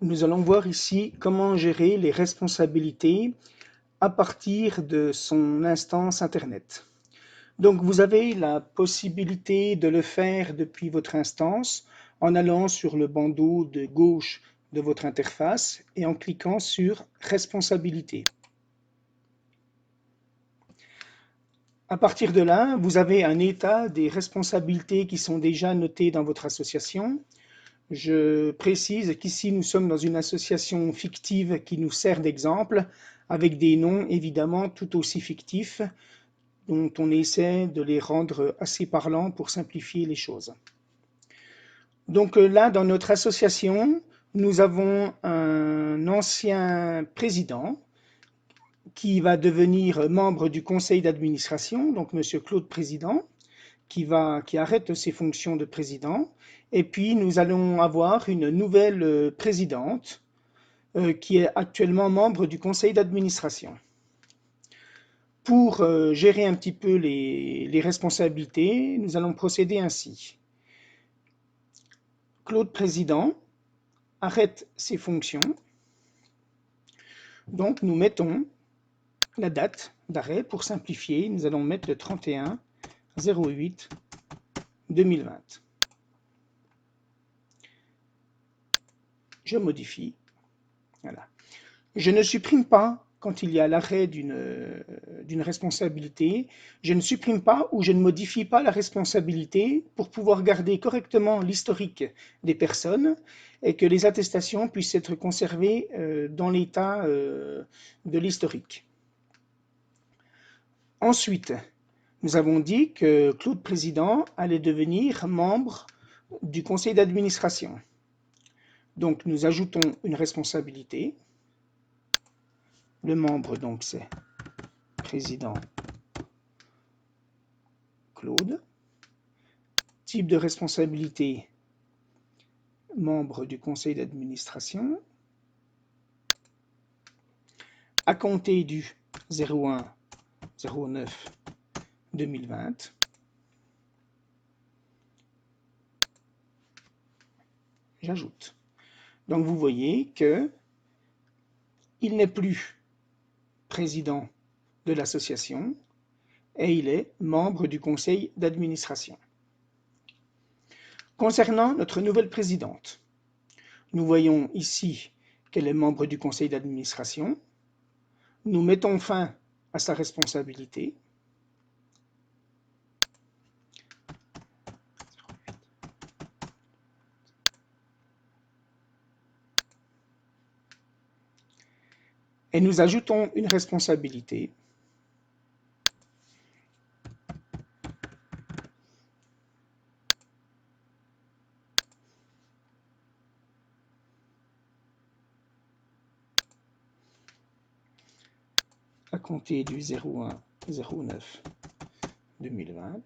Nous allons voir ici comment gérer les responsabilités à partir de son instance Internet. Donc vous avez la possibilité de le faire depuis votre instance en allant sur le bandeau de gauche de votre interface et en cliquant sur Responsabilités. À partir de là, vous avez un état des responsabilités qui sont déjà notées dans votre association. Je précise qu'ici, nous sommes dans une association fictive qui nous sert d'exemple, avec des noms évidemment tout aussi fictifs, dont on essaie de les rendre assez parlants pour simplifier les choses. Donc là, dans notre association, nous avons un ancien président qui va devenir membre du conseil d'administration, donc Monsieur Claude Président, qui arrête ses fonctions de président. Et puis, nous allons avoir une nouvelle présidente qui est actuellement membre du conseil d'administration. Pour gérer un petit peu les responsabilités, nous allons procéder ainsi. Claude Président arrête ses fonctions. Donc, nous mettons la date d'arrêt pour simplifier. Nous allons mettre le 31/08/2020. Je modifie. Voilà. Je ne supprime pas quand il y a l'arrêt d'une responsabilité. Je ne supprime pas ou je ne modifie pas la responsabilité pour pouvoir garder correctement l'historique des personnes et que les attestations puissent être conservées dans l'état de l'historique. Ensuite, nous avons dit que Claude Président allait devenir membre du conseil d'administration. Donc, nous ajoutons une responsabilité. Le membre, donc, c'est Président Claude. Type de responsabilité, membre du conseil d'administration. À compter du 01/09/2020. J'ajoute. Donc, vous voyez que il n'est plus président de l'association et il est membre du conseil d'administration. Concernant notre nouvelle présidente, nous voyons ici qu'elle est membre du conseil d'administration. Nous mettons fin à sa responsabilité. Et nous ajoutons une responsabilité. À compter du 01/09/2020.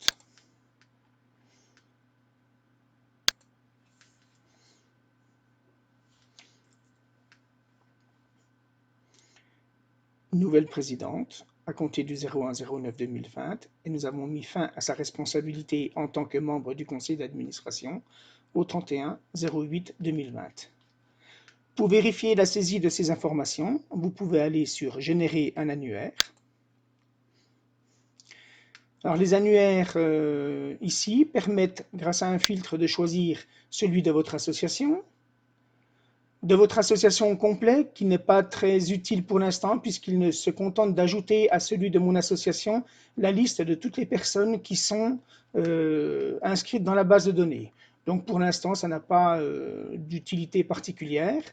Nouvelle présidente, à compter du 01/09/2020, et nous avons mis fin à sa responsabilité en tant que membre du conseil d'administration au 31/08/2020. Pour vérifier la saisie de ces informations, vous pouvez aller sur « Générer un annuaire ». Alors les annuaires ici permettent, grâce à un filtre, de choisir celui de votre association complet, qui n'est pas très utile pour l'instant, puisqu'il ne se contente d'ajouter à celui de mon association la liste de toutes les personnes qui sont inscrites dans la base de données. Donc pour l'instant, ça n'a pas d'utilité particulière.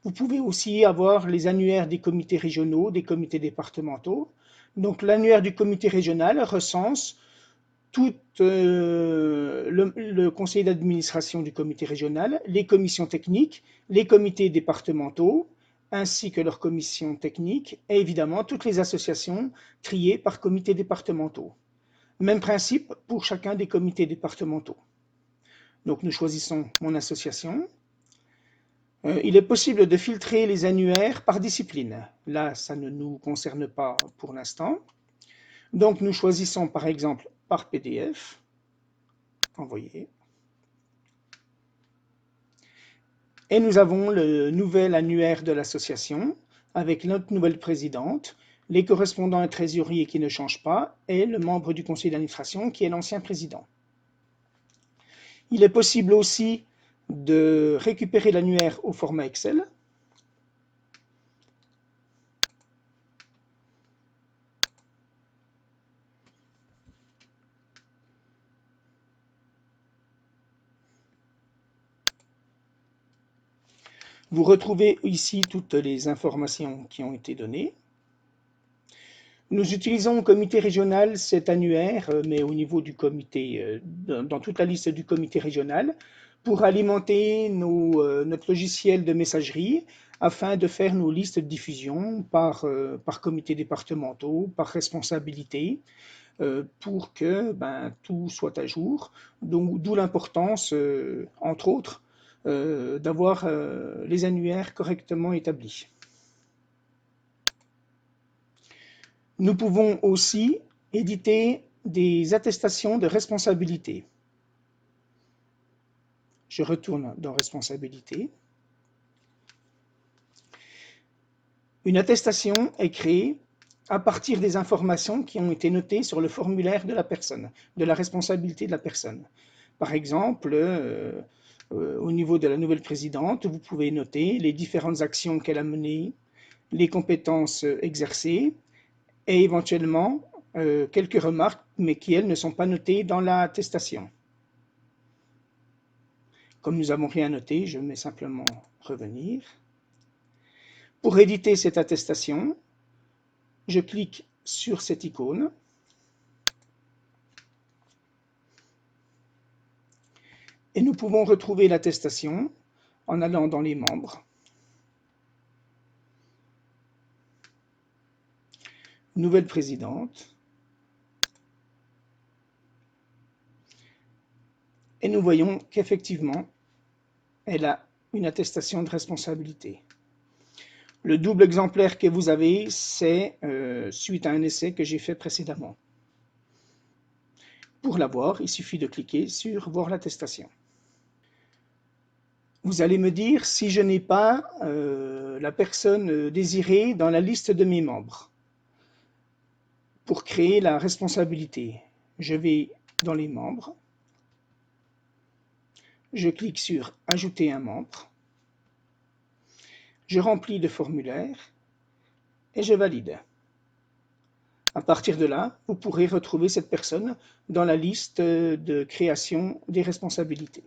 Vous pouvez aussi avoir les annuaires des comités régionaux, des comités départementaux. Donc l'annuaire du comité régional recense tout le conseil d'administration du comité régional, les commissions techniques, les comités départementaux, ainsi que leurs commissions techniques, et évidemment toutes les associations triées par comités départementaux. Même principe pour chacun des comités départementaux. Donc nous choisissons mon association. Il est possible de filtrer les annuaires par discipline. Là, ça ne nous concerne pas pour l'instant. Donc nous choisissons par exemple par PDF, envoyer. Et nous avons le nouvel annuaire de l'association avec notre nouvelle présidente, les correspondants et trésoriers qui ne changent pas et le membre du conseil d'administration qui est l'ancien président. Il est possible aussi de récupérer l'annuaire au format Excel. Vous retrouvez ici toutes les informations qui ont été données. Nous utilisons au comité régional cet annuaire, mais au niveau du comité, dans toute la liste du comité régional, pour alimenter notre logiciel de messagerie afin de faire nos listes de diffusion par comité départementaux, par responsabilité, pour que tout soit à jour. Donc, d'où l'importance, entre autres, d'avoir les annuaires correctement établis. Nous pouvons aussi éditer des attestations de responsabilité. Je retourne dans responsabilité. Une attestation est créée à partir des informations qui ont été notées sur le formulaire de la personne, de la responsabilité de la personne. Par exemple, au niveau de la nouvelle présidente, vous pouvez noter les différentes actions qu'elle a menées, les compétences exercées, et éventuellement quelques remarques, mais qui, elles, ne sont pas notées dans l'attestation. Comme nous n'avons rien noté, je mets simplement revenir. Pour éditer cette attestation, je clique sur cette icône. Et nous pouvons retrouver l'attestation en allant dans les membres. Nouvelle présidente. Et nous voyons qu'effectivement, elle a une attestation de responsabilité. Le double exemplaire que vous avez, c'est suite à un essai que j'ai fait précédemment. Pour l'avoir, il suffit de cliquer sur « Voir l'attestation ». Vous allez me dire si je n'ai pas la personne désirée dans la liste de mes membres. Pour créer la responsabilité, je vais dans les membres, je clique sur « Ajouter un membre », je remplis le formulaire et je valide. À partir de là, vous pourrez retrouver cette personne dans la liste de création des responsabilités.